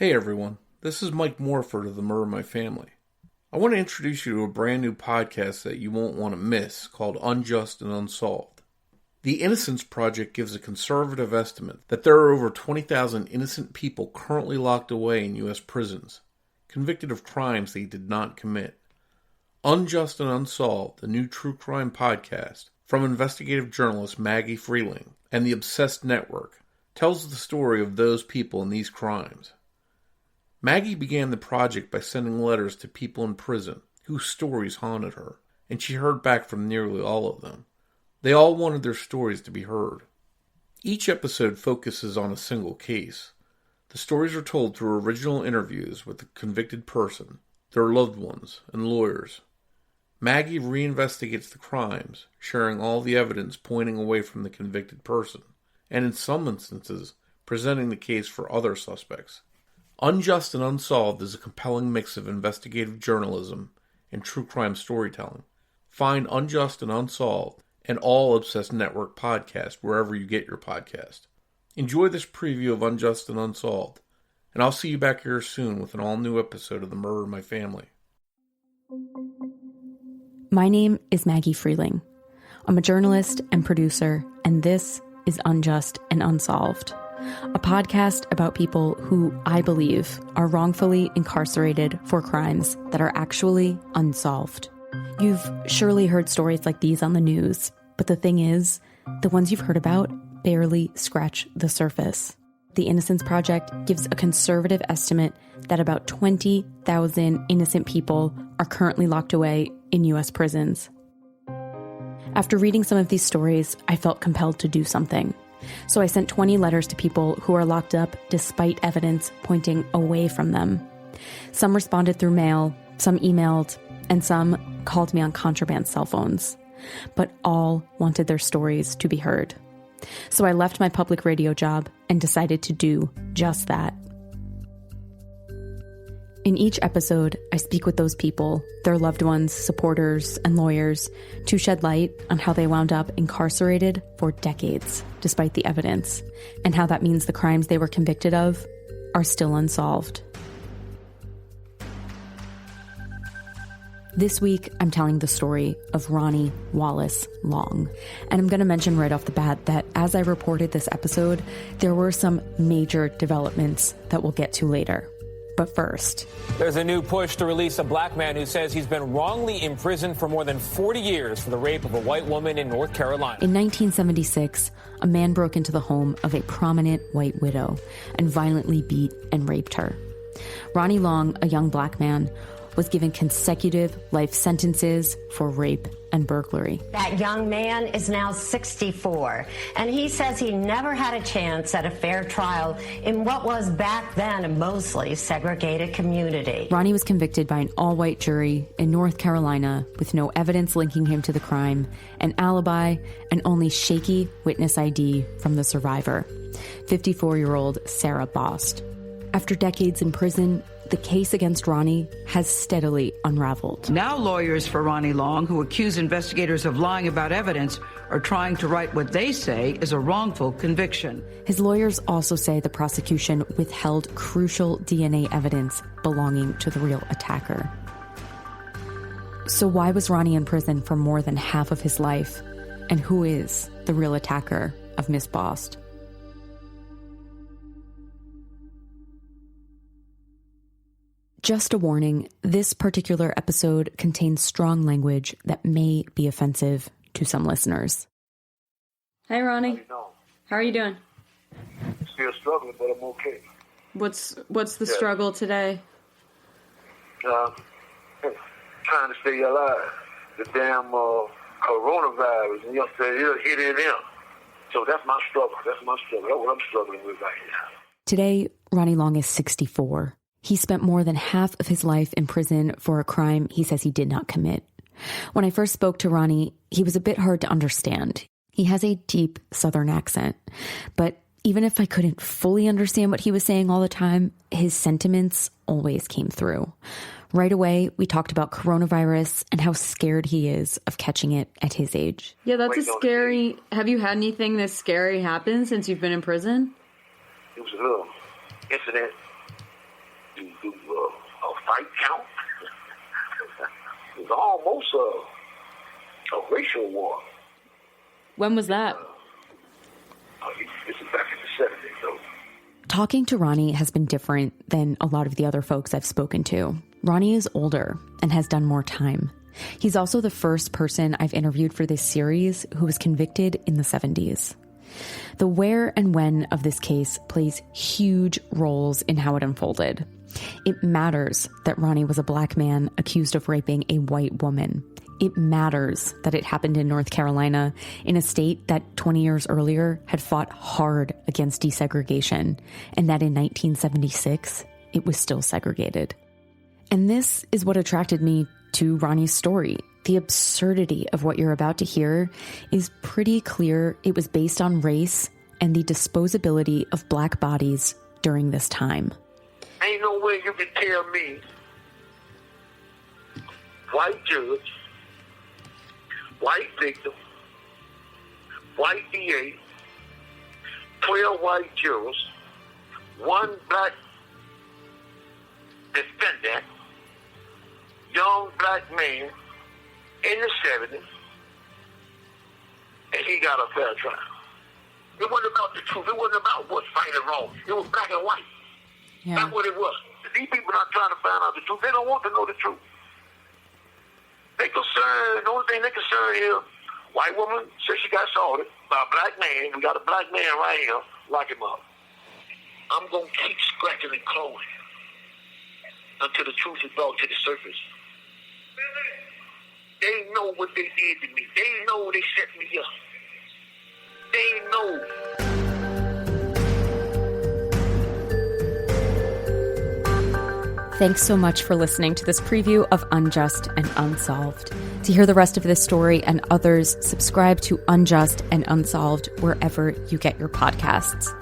Hey everyone, this is Mike Morford of the Murder My Family. I want to introduce you to a brand new podcast that you won't want to miss called Unjust and Unsolved. The Innocence Project gives a conservative estimate that there are over 20,000 innocent people currently locked away in U.S. prisons, convicted of crimes they did not commit. Unjust and Unsolved, the new true crime podcast from investigative journalist Maggie Freeling and the Obsessed Network, tells the story of those people and these crimes. Maggie began the project by sending letters to people in prison whose stories haunted her, and she heard back from nearly all of them. They all wanted their stories to be heard. Each episode focuses on a single case. The stories are told through original interviews with the convicted person, their loved ones, and lawyers. Maggie reinvestigates the crimes, sharing all the evidence pointing away from the convicted person, and in some instances, presenting the case for other suspects. Unjust and Unsolved is a compelling mix of investigative journalism and true crime storytelling. Find Unjust and Unsolved and all Obsessed Network podcasts wherever you get your podcast. Enjoy this preview of Unjust and Unsolved, and I'll see you back here soon with an all-new episode of The Murder My Family. My name is Maggie Freeling. I'm a journalist and producer, and this is Unjust and Unsolved, a podcast about people who I believe are wrongfully incarcerated for crimes that are actually unsolved. You've surely heard stories like these on the news, but the thing is, the ones you've heard about barely scratch the surface. The Innocence Project gives a conservative estimate that about 20,000 innocent people are currently locked away in U.S. prisons. After reading some of these stories, I felt compelled to do something. So I sent 20 letters to people who are locked up despite evidence pointing away from them. Some responded through mail, some emailed, and some called me on contraband cell phones. But all wanted their stories to be heard. So I left my public radio job and decided to do just that. In each episode, I speak with those people, their loved ones, supporters, and lawyers to shed light on how they wound up incarcerated for decades, despite the evidence, and how that means the crimes they were convicted of are still unsolved. This week, I'm telling the story of Ronnie Wallace Long. And I'm going to mention right off the bat that as I reported this episode, there were some major developments that we'll get to later. But first, there's a new push to release a black man who says he's been wrongly imprisoned for more than 40 years for the rape of a white woman in North Carolina. In 1976, a man broke into the home of a prominent white widow and violently beat and raped her. Ronnie Long, a young black man, was given consecutive life sentences for rape and burglary. That young man is now 64, and he says he never had a chance at a fair trial in what was back then a mostly segregated community. Ronnie was convicted by an all-white jury in North Carolina with no evidence linking him to the crime, an alibi, and only shaky witness ID from the survivor, 54-year-old Sarah Bost. After decades in prison, the case against Ronnie has steadily unraveled. Now lawyers for Ronnie Long, who accuse investigators of lying about evidence, are trying to write what they say is a wrongful conviction. His lawyers also say the prosecution withheld crucial DNA evidence belonging to the real attacker. So why was Ronnie in prison for more than half of his life? And who is the real attacker of Miss Bost? Just a warning, this particular episode contains strong language that may be offensive to some listeners. Hey, Ronnie. How are you doing? Still struggling, but I'm okay. What's the struggle today? Trying to stay alive. The damn coronavirus, it'll hit in them. So that's my struggle. That's what I'm struggling with right now. Today, Ronnie Long is 64. He spent more than half of his life in prison for a crime he says he did not commit. When I first spoke to Ronnie, he was a bit hard to understand. He has a deep Southern accent, but even if I couldn't fully understand what he was saying all the time, his sentiments always came through. Right away, we talked about coronavirus and how scared he is of catching it at his age. Yeah, that's a scary... Have you had anything this scary happen since you've been in prison? It was a little incident Do a fight count? It was almost a racial war. When was that? This is back in the 70s, though. Talking to Ronnie has been different than a lot of the other folks I've spoken to. Ronnie is older and has done more time. He's also the first person I've interviewed for this series who was convicted in the 70s. The where and when of this case plays huge roles in how it unfolded. It matters that Ronnie was a black man accused of raping a white woman. It matters that it happened in North Carolina, in a state that 20 years earlier had fought hard against desegregation, and that in 1976, it was still segregated. And this is what attracted me to Ronnie's story. The absurdity of what you're about to hear is pretty clear. It was based on race and the disposability of black bodies during this time. Ain't no way you can tell me, white judge, white victim, white DA, 12 white jurors, 1 black defendant, young black man in the 70s, and he got a fair trial. It wasn't about the truth. It wasn't about what's right and wrong. It was black and white. Yeah. That's what it was. These people are not trying to find out the truth. They don't want to know the truth. The only thing they're concerned is, white woman says she got assaulted by a black man. We got a black man right here. Lock him up. I'm going to keep scratching and clawing until the truth is brought to the surface. They know what they did to me. They know they set me up. They know. Thanks so much for listening to this preview of Unjust and Unsolved. To hear the rest of this story and others, subscribe to Unjust and Unsolved wherever you get your podcasts.